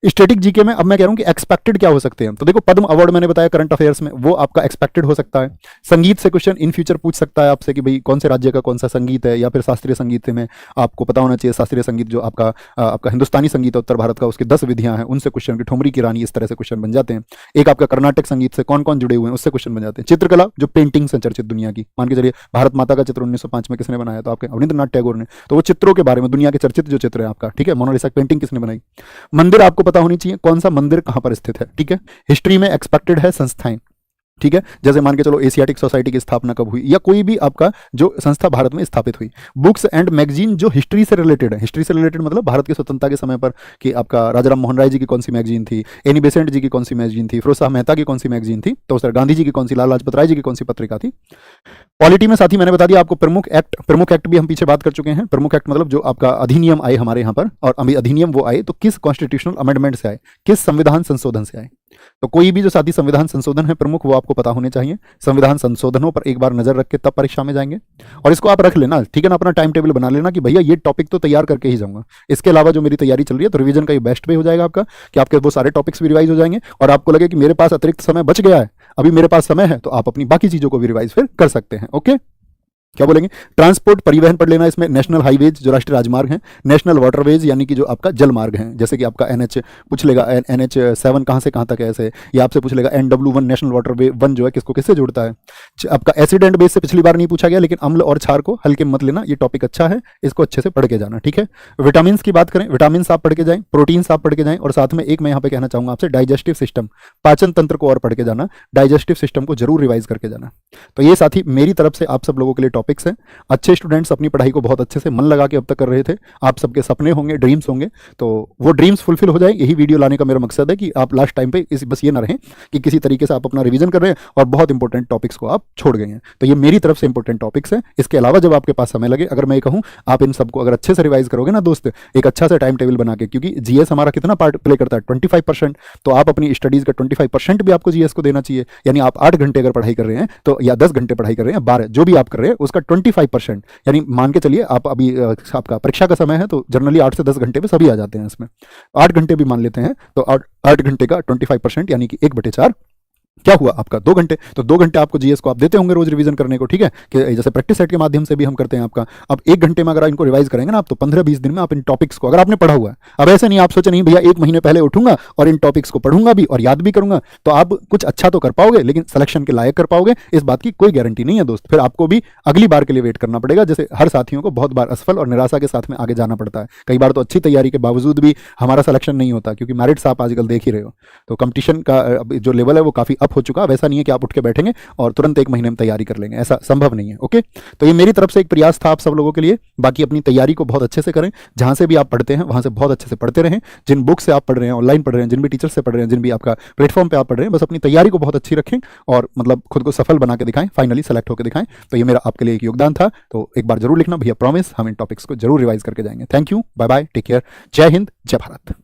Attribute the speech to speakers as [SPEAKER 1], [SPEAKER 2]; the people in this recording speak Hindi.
[SPEAKER 1] स्टैटिक जीके में अब मैं कह रहा हूं कि एक्सपेक्टेड क्या हो सकते हैं। तो देखो पद्म अवार्ड मैंने बताया करंट अफेयर्स में, वो आपका एक्सपेक्टेड हो सकता है। संगीत से क्वेश्चन इन फ्यूचर पूछ सकता है आपसे कि भाई कौन से राज्य का कौन सा संगीत है, या फिर शास्त्रीय संगीत में आपको पता होना चाहिए। शास्त्रीय संगीत जो आपका हिंदुस्तानी संगीत है उत्तर भारत का, उसकी 10 विधियां हैं, उनसे क्वेश्चन की ठुमरी की रानी, इस तरह से क्वेश्चन बन जाते हैं। एक आपका कर्नाटक संगीत से कौन कौन जुड़े हुए हैं, उससे क्वेश्चन बन जाते हैं। चित्रकला जो पेंटिंग से चर्चित दुनिया की, मान के चलिए भारत माता का चित्र 1905 में किसने बनाया, तो आपके रविंद्रनाथ टैगोर ने। तो वो चित्रों के बारे में दुनिया के चर्चित जो चित्र है आपका, ठीक है, मोनालिसा पेंटिंग किसने बनाई। मंदिर आपको पता होनी चाहिए, कौन सा मंदिर कहां पर स्थित है, ठीक है। हिस्ट्री में एक्सपेक्टेड है संस्थाएं, ठीक है, जैसे मान के चलो एशियाटिक सोसाइटी की स्थापना कब हुई, या कोई भी आपका जो संस्था भारत में स्थापित हुई। बुक्स एंड मैगजीन जो हिस्ट्री से रिलेटेड है, हिस्ट्री से रिलेटेड मतलब भारत की स्वतंत्रता के समय पर कि आपका राजाराम मोहन राय जी की कौन सी मैगजीन थी, एनी बेसेंट जी की कौन सी मैगजीन थी, फिरोज शाह मेहता की कौन सी मैगजीन थी, तो सर गांधी जी की कौन सी, लाल लाजपत राय जी की कौन सी पत्रिका थी। पॉलिटी में साथी मैंने बता दिया आपको प्रमुख एक्ट भी हम पीछे बात कर चुके हैं। प्रमुख एक्ट मतलब जो आपका अधिनियम आए हमारे यहाँ पर, और अभी अधिनियम वो आए तो किस कॉन्स्टिट्यूशनल अमेंडमेंट से आए, किस संविधान संशोधन से आए। तो कोई भी जो साथी संविधान संशोधन है प्रमुख, वो आपको पता होने चाहिए। संविधान संशोधनों पर एक बार नजर रख के तब परीक्षा में जाएंगे, और इसको आप रख लेना, ठीक है ना, अपना टाइम टेबल बना लेना कि भैया ये टॉपिक तो तैयार करके ही जाऊंगा। इसके अलावा जो मेरी तैयारी चल रही है, तो रिवीजन का ये बेस्ट वे हो जाएगा आपका, कि आपके वो सारे टॉपिक्स भी रिवाइज हो जाएंगे, और आपको लगे कि मेरे पास अतिरिक्त समय बच गया है, अभी मेरे पास समय है, तो आप अपनी बाकी चीजों को भी रिवाइज फिर कर सकते हैं। ओके, क्या बोलेंगे, ट्रांसपोर्ट परिवहन पढ़ लेना इसमें। नेशनल हाईवेज जो राष्ट्रीय राजमार्ग हैं, नेशनल वाटरवेज यानी कि जो आपका जल मार्ग हैं, जैसे कि आपका NH पूछ लेगा, NH 7 कहाँ से कहाँ तक है ऐसे, या आपसे पूछ लेगा NW1 नेशनल वाटरवे 1 जो है किसको किससे जोड़ता है। आपका एसिड एंड बेस से पिछली बार नहीं पूछा गया, लेकिन अम्ल और क्षार को हल्के मत लेना, ये टॉपिक अच्छा है, इसको अच्छे से पढ़ के जाना, ठीक है। विटामिन की बात करें, विटामिन आप पढ़ के जाएं, प्रोटीन्स आप पढ़ के जाएं, और साथ में एक मैं यहाँ पे कहना चाहूंगा आपसे, डाइजेस्टिव सिस्टम, पाचन तंत्र को और पढ़ के जाना, डाइजेस्टिव सिस्टम को जरूर रिवाइज करके जाना। तो ये साथी मेरी तरफ से आप सब लोगों के लिए टॉपिक्स हैं। अच्छे स्टूडेंट्स अपनी पढ़ाई को बहुत अच्छे से मन लगा के अब तक कर रहे थे। आप सबके सपने होंगे, ड्रीम्स होंगे, तो वो ड्रीम्स फुलफिल हो जाए, यही वीडियो लाने का मेरा मकसद है कि आप लास्ट टाइम पे बस ये ना रहें कि किसी तरीके से आप अपना रिवीजन कर रहे हैं और बहुत इंपॉर्टेंट टॉपिक्स को आप छोड़ गए हैं। तो ये मेरी तरफ से इंपॉर्टेंट टॉपिक्स है। इसके अलावा जब आपके पास समय लगे, अगर मैं कहूँ आप इन सबको अगर अच्छे से रिवाइज करोगे ना दोस्त, एक अच्छा सा टाइम टेबल बना के, क्योंकि जीएस हमारा कितना पार्ट प्ले करता है, 25%, तो आप अपनी स्टडीज का 25% भी आपको जीएस को देना चाहिए। यानी आप 8 घंटे अगर पढ़ाई कर रहे हैं तो, या 10 घंटे पढ़ाई कर रहे हैं, 12 जो भी आप कर रहे हैं, उसका 25%, यानी मान के चलिए आप अभी आपका परीक्षा का समय है, तो जनरली 8 से 10 घंटे में सभी आ जाते हैं इसमें, 8 घंटे भी मान लेते हैं, तो 8 घंटे का 25% यानी कि 1/4 क्या हुआ आपका 2 घंटे। तो 2 घंटे आपको जीएस को आप देते होंगे रोज रिवीजन करने को, ठीक है, कि जैसे प्रैक्टिस सेट के माध्यम से भी हम करते हैं आपका। अब 1 घंटे में अगर इनको रिवाइज करेंगे ना आप, तो 15-20 दिन में आप इन टॉपिक्स को, अगर आपने पढ़ा हुआ है, अब ऐसे नहीं आप सोचे नहीं भैया 1 महीने पहले उठूंगा और इन टॉपिक्स को पढ़ूंगा भी और याद भी करूंगा, तो आप कुछ अच्छा तो कर पाओगे, लेकिन सिलेक्शन के लायक कर पाओगे, इस बात की कोई गारंटी नहीं है दोस्त। फिर आपको भी अगली बार के लिए वेट करना पड़ेगा। जैसे हर साथियों को बहुत बार असफल और निराशा के साथ में आगे जाना पड़ता है। कई बार तो अच्छी तैयारी के बावजूद भी हमारा सिलेक्शन नहीं होता, क्योंकि मेरिट्स आप आजकल देख ही रहे हो, तो कंपटीशन का जो लेवल है वो काफी अप हो चुका है। वैसा नहीं है कि आप उठ के बैठेंगे और तुरंत 1 महीने में तैयारी कर लेंगे, ऐसा संभव नहीं है। ओके, तो ये मेरी तरफ से एक प्रयास था आप सब लोगों के लिए। बाकी अपनी तैयारी को बहुत अच्छे से करें, जहां से भी आप पढ़ते हैं वहां से बहुत अच्छे से पढ़ते रहें। जिन बुक से आप पढ़ रहे हैं, ऑनलाइन पढ़ रहे हैं, जिन भी टीचर से पढ़ रहे हैं, जिन भी आपका प्लेटफॉर्म पे आप पढ़ रहे हैं, बस अपनी तैयारी को बहुत अच्छी रखें और मतलब खुद को सफल बना के दिखाएं, फाइनली सेलेक्ट होकर दिखाएं। तो ये मेरा आपके लिए एक योगदान था। तो एक बार जरूर लिखना भैया, प्रॉमिस हम इन टॉपिक्स को जरूर रिवाइज करके जाएंगे। Thank you, bye bye, take care, जय हिंद, जय भारत।